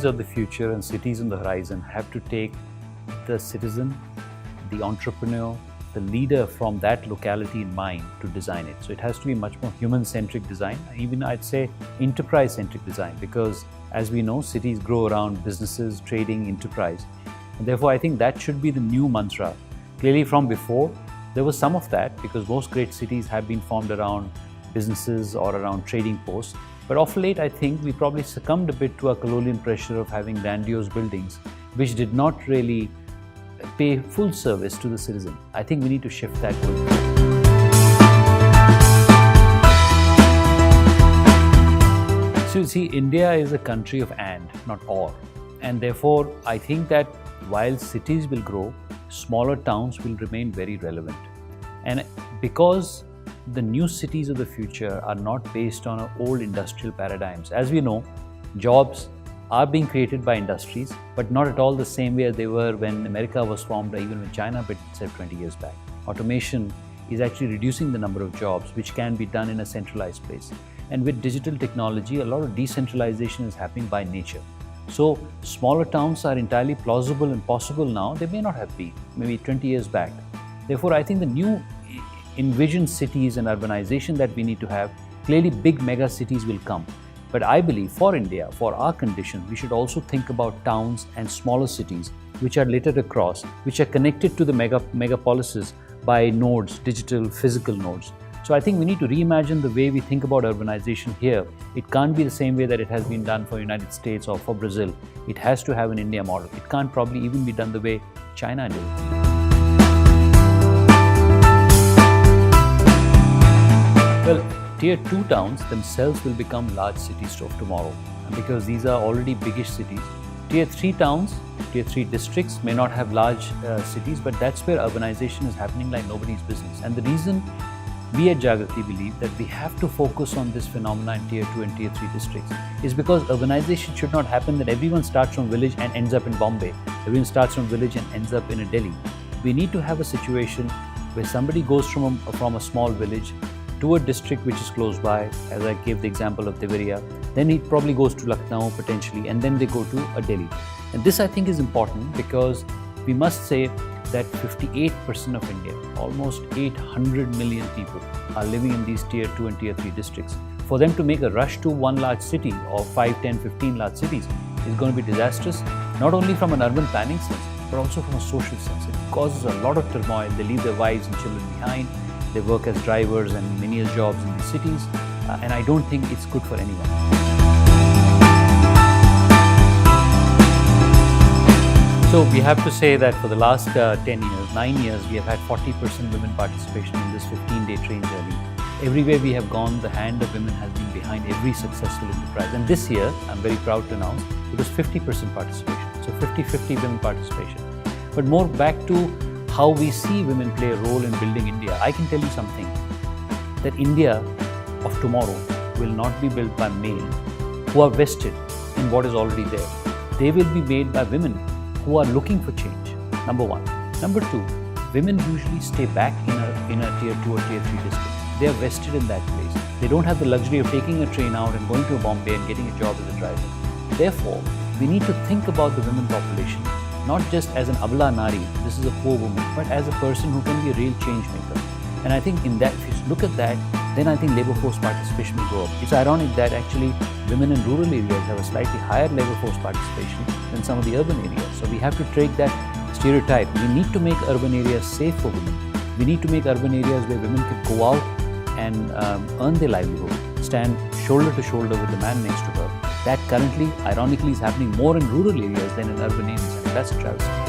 cities of the future and cities on the horizon have to take the citizen, the entrepreneur, the leader from that locality in mind to design it. So it has to be much more human-centric design, even I'd say enterprise-centric design, because as we know, cities grow around businesses, trading, enterprise. And therefore, I think that should be the new mantra. Clearly from before, there was some of that because most great cities have been formed around businesses or around trading posts. But of late, I think we probably succumbed a bit to our colonial pressure of having grandiose buildings, which did not really pay full service to the citizen. I think we need to shift that going forward. So you see, India is a country of and, not or. And therefore, I think that while cities will grow, smaller towns will remain very relevant. And because the new cities of the future are not based on old industrial paradigms. As we know, jobs are being created by industries, but not at all the same way as they were when America was formed or even when China built itself 20 years back. Automation is actually reducing the number of jobs, which can be done in a centralized place. And with digital technology, a lot of decentralization is happening by nature. So smaller towns are entirely plausible and possible now. They may not have been, maybe 20 years back. Therefore, I think the new envisioned cities and urbanization that we need to have, clearly big mega cities will come. But I believe for India, for our conditions, we should also think about towns and smaller cities which are littered across, which are connected to the megapolises by nodes, digital, physical nodes. So I think we need to reimagine the way we think about urbanization here. It can't be the same way that it has been done for the United States or for Brazil. It has to have an India model. It can't probably even be done the way China did. Well, Tier 2 towns themselves will become large cities of tomorrow because these are already biggish cities. Tier 3 towns, Tier 3 districts may not have large cities, but that's where urbanization is happening like nobody's business. And the reason we at Jagriti believe that we have to focus on this phenomenon in Tier 2 and Tier 3 districts is because urbanization should not happen that everyone starts from village and ends up in Bombay. Everyone starts from village and ends up in a Delhi. We need to have a situation where somebody goes from a small village to a district which is close by, as I gave the example of Devariya. Then he probably goes to Lucknow potentially, and then they go to a Delhi. And this I think is important because we must say that 58% of India, almost 800 million people, are living in these Tier 2 and Tier 3 districts. For them to make a rush to one large city or 5, 10, 15 large cities is going to be disastrous, not only from an urban planning sense, but also from a social sense. It causes a lot of turmoil. They leave their wives and children behind. They work as drivers and menial jobs in these cities, and I don't think it's good for anyone. So we have to say that for the last 9 years, we have had 40% women participation in this 15-day train journey. Everywhere we have gone, the hand of women has been behind every successful enterprise. And this year, I'm very proud to announce, it was 50% participation. So 50-50 women participation. But more back to how we see women play a role in building India. I can tell you something, that India of tomorrow will not be built by men who are vested in what is already there. They will be made by women who are looking for change, number one. Number two, women usually stay back in a Tier 2 or Tier 3 district. They are vested in that place. They don't have the luxury of taking a train out and going to Bombay and getting a job as a driver. Therefore, we need to think about the women population not just as an abla nari, this is a poor woman, but as a person who can be a real change maker. And I think in that, if you look at that, then I think labour force participation will go up. It's ironic that actually women in rural areas have a slightly higher labour force participation than some of the urban areas. So we have to break that stereotype. We need to make urban areas safe for women. We need to make urban areas where women can go out and earn their livelihood, stand shoulder to shoulder with the man next to her. That currently, ironically, is happening more in rural areas than in urban areas. And that's a travesty.